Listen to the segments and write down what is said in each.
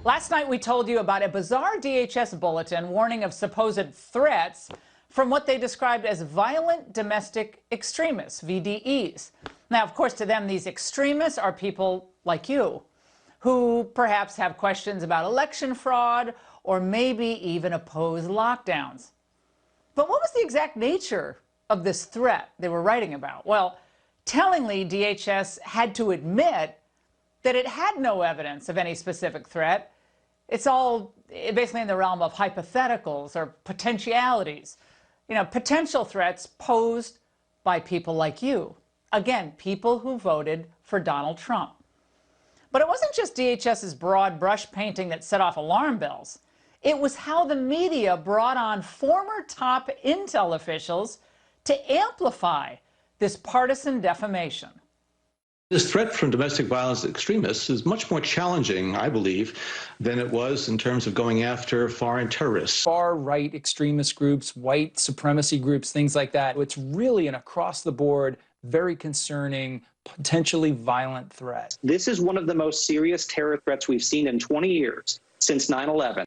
Last night we told you about a bizarre DHS bulletin warning of supposed threats from what they described as violent domestic extremists, VDEs. Now, of course, to them, these extremists are people like you who perhaps have questions about election fraud or maybe even oppose lockdowns. But what was the exact nature of this threat they were writing about? Well, tellingly, DHS had to admit that it had no evidence of any specific threat. It's all basically in the realm of hypotheticals or potentialities. You know, potential threats posed by people like you. Again, people who voted for Donald Trump. But it wasn't just DHS's broad brush painting that set off alarm bells. It was how the media brought on former top intel officials to amplify this partisan defamation. This threat from domestic violence extremists is much more challenging, I believe, than it was in terms of going after foreign terrorists. Far-right extremist groups, white supremacy groups, things like that. It's really an across-the-board, very concerning, potentially violent threat. This is one of the most serious terror threats we've seen in 20 years, since 9/11.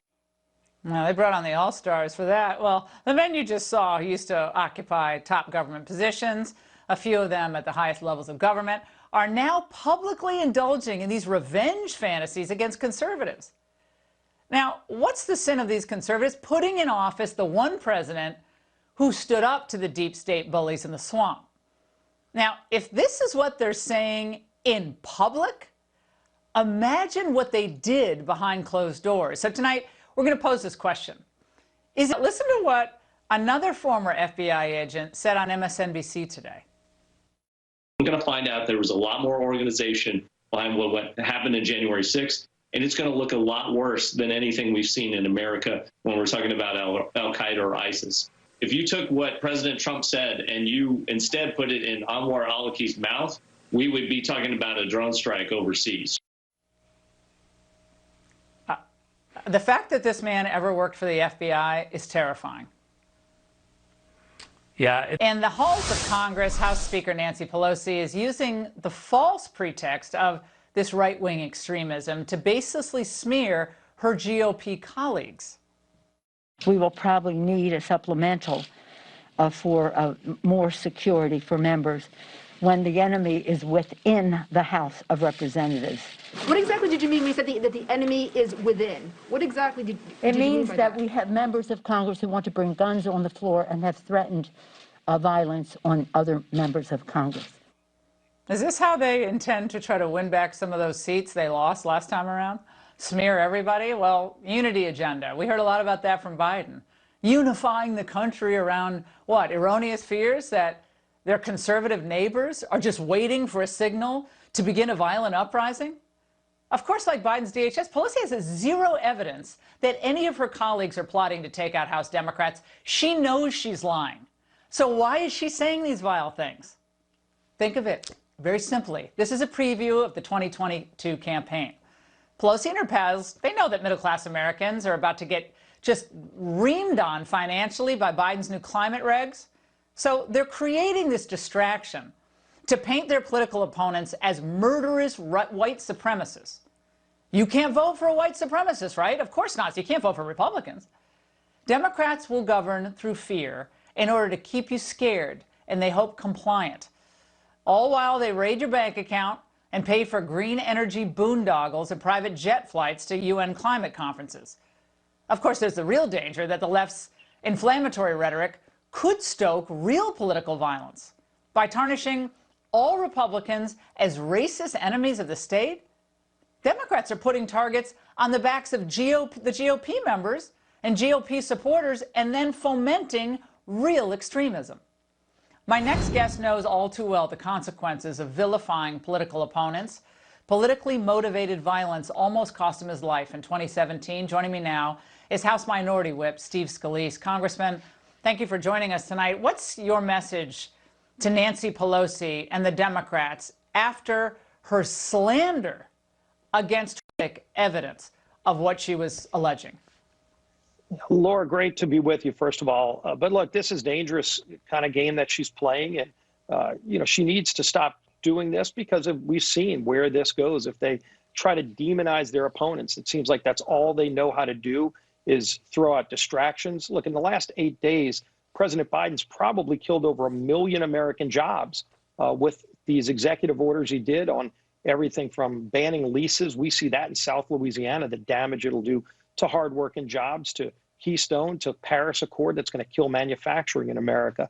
Well, they brought on the all-stars for that. Well, the men you just saw who used to occupy top government positions, a few of them at the highest levels of government, are now publicly indulging in these revenge fantasies against conservatives. Now, what's the sin of these conservatives? Putting in office the one president who stood up to the deep state bullies in the swamp. Now, if this is what they're saying in public, imagine what they did behind closed doors. So tonight, we're going to pose this question. Listen to what another former FBI agent said on MSNBC today. We're going to find out there was a lot more organization behind what happened in January 6th, and it's going to look a lot worse than anything we've seen in America when we're talking about Al-Qaeda or ISIS. If you took what President Trump said and you instead put it in Anwar al-Awlaki's mouth, we would be talking about a drone strike overseas. The fact that this man ever worked for the FBI is terrifying. Yeah. In the halls of Congress, House Speaker Nancy Pelosi is using the false pretext of this right-wing extremism to baselessly smear her GOP colleagues. We will probably need a supplemental for more security for members when the enemy is within the House of Representatives. What exactly did you mean when you said that the enemy is within? What exactly did you mean by that? It means that we have members of Congress who want to bring guns on the floor and have threatened violence on other members of Congress. Is this how they intend to try to win back some of those seats they lost last time around? Smear everybody? Well, unity agenda. We heard a lot about that from Biden. Unifying the country around what? Erroneous fears that their conservative neighbors are just waiting for a signal to begin a violent uprising? Of course, like Biden's DHS, Pelosi has zero evidence that any of her colleagues are plotting to take out House Democrats. She knows she's lying. So why is she saying these vile things? Think of it very simply. This is a preview of the 2022 campaign. Pelosi and her pals, they know that middle-class Americans are about to get just reamed on financially by Biden's new climate regs. So they're creating this distraction to paint their political opponents as murderous white supremacists. You can't vote for a white supremacist, right? Of course not. So you can't vote for Republicans. Democrats will govern through fear in order to keep you scared and they hope compliant. All while they raid your bank account and pay for green energy boondoggles and private jet flights to UN climate conferences. Of course, there's the real danger that the left's inflammatory rhetoric could stoke real political violence by tarnishing all Republicans as racist enemies of the state. Democrats are putting targets on the backs of the GOP members and GOP supporters and then fomenting real extremism. My next guest knows all too well the consequences of vilifying political opponents. Politically motivated violence almost cost him his life in 2017. Joining me now is House Minority Whip Steve Scalise. Congressman, thank you for joining us tonight. What's your message to Nancy Pelosi and the Democrats after her slander against evidence of what she was alleging? Laura, great to be with you, first of all. But look, this is dangerous kind of game that she's playing. And, you know, she needs to stop doing this because we've seen where this goes if they try to demonize their opponents. It seems like that's all they know how to do is throw out distractions. Look, in the last 8 days, President Biden's probably killed over 1 million American jobs with these executive orders he did on everything from banning leases. We see that in South Louisiana, the damage it'll do to hardworking jobs, to Keystone, to Paris Accord that's going to kill manufacturing in America.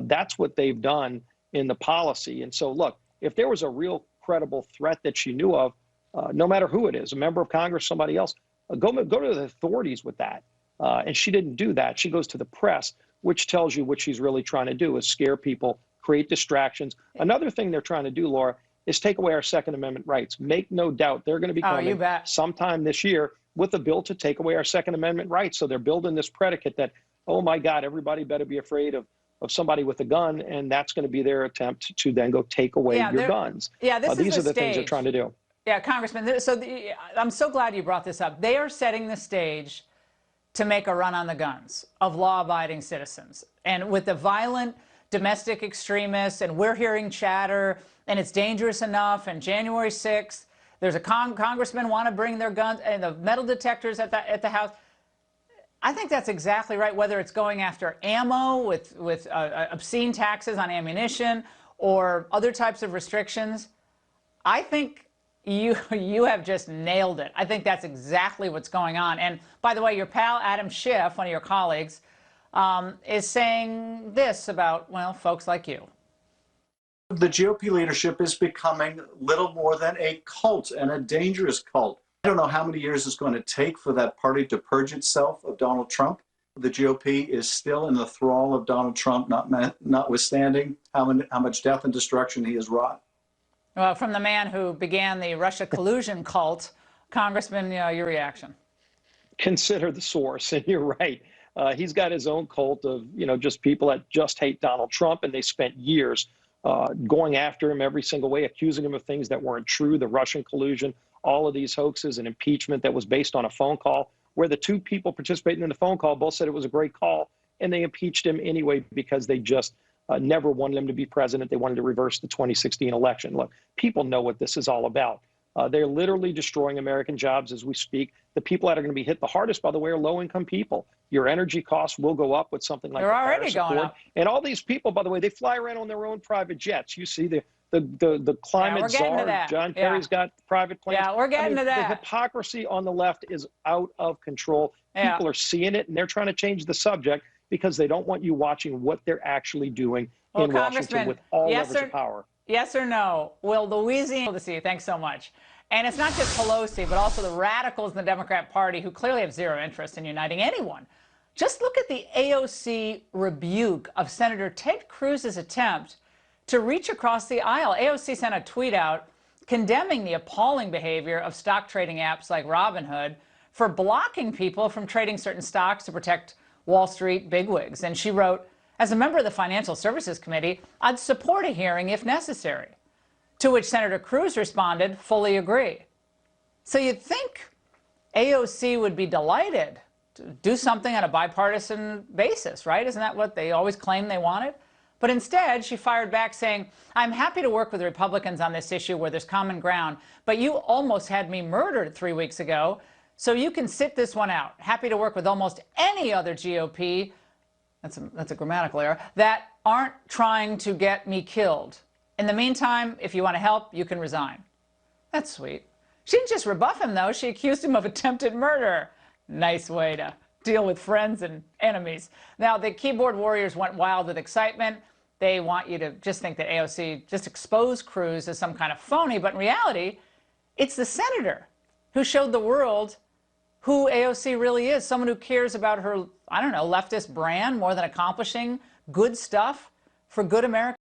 That's what they've done in the policy. And so, look, if there was a real credible threat that she knew of, no matter who it is, a member of Congress, somebody else, go to the authorities with that. And she didn't do that. She goes to the press, which tells you what she's really trying to do is scare people, create distractions. Another thing they're trying to do, Laura, is take away our Second Amendment rights. Make no doubt they're going to be coming sometime this year with a bill to take away our Second Amendment rights. So they're building this predicate that, oh my God, everybody better be afraid of somebody with a gun, and that's going to be their attempt to then go take away your guns. Yeah, these are the things they're trying to do. Yeah, Congressman, so I'm so glad you brought this up. They are setting the stage to make a run on the guns of law-abiding citizens. And with the violent domestic extremists, and we're hearing chatter, and it's dangerous enough, and January 6th, there's a congressman want to bring their guns and the metal detectors at the House. I think that's exactly right, whether it's going after ammo with obscene taxes on ammunition or other types of restrictions. I think you have just nailed it. I think that's exactly what's going on. And by the way, your pal Adam Schiff, one of your colleagues, is saying this about, well, folks like you. The GOP leadership is becoming little more than a cult, and a dangerous cult. I don't know how many years it's going to take for that party to purge itself of Donald Trump. The GOP is still in the thrall of Donald Trump, notwithstanding how much death and destruction he has wrought. Well, from the man who began the Russia collusion cult, Congressman, your reaction? Consider the source, and you're right. He's got his own cult of, just people that just hate Donald Trump, and they spent years going after him every single way, accusing him of things that weren't true, the Russian collusion, all of these hoaxes, and impeachment that was based on a phone call where the two people participating in the phone call both said it was a great call, and they impeached him anyway because they just never wanted him to be president. They wanted to reverse the 2016 election. Look, people know what this is all about. They're literally destroying American jobs as we speak. The people that are going to be hit the hardest, by the way, are low-income people. Your energy costs will go up with something like They're already going up. And all these people, by the way, they fly around on their own private jets. You see the climate czar, John Kerry's got private planes. Yeah, we're getting to that. The hypocrisy on the left is out of control. People are seeing it, and they're trying to change the subject because they don't want you watching what they're actually doing in Washington with all levers of power. Yes or no? Will Louisiana, thanks so much. And it's not just Pelosi, but also the radicals in the Democrat Party who clearly have zero interest in uniting anyone. Just look at the AOC rebuke of Senator Ted Cruz's attempt to reach across the aisle. AOC sent a tweet out condemning the appalling behavior of stock trading apps like Robinhood for blocking people from trading certain stocks to protect Wall Street bigwigs. And she wrote, as a member of the Financial Services Committee, I'd support a hearing if necessary. To which Senator Cruz responded, fully agree. So you'd think AOC would be delighted to do something on a bipartisan basis, right? Isn't that what they always claimed they wanted? But instead, she fired back saying, I'm happy to work with the Republicans on this issue where there's common ground, but you almost had me murdered 3 weeks ago, so you can sit this one out. Happy to work with almost any other GOP, that's a grammatical error, that aren't trying to get me killed. In the meantime, if you want to help, you can resign. That's sweet. She didn't just rebuff him, though. She accused him of attempted murder. Nice way to deal with friends and enemies. Now, the keyboard warriors went wild with excitement. They want you to just think that AOC just exposed Cruz as some kind of phony, but in reality, it's the senator who showed the world who AOC really is, someone who cares about her, I don't know, leftist brand more than accomplishing good stuff for good America.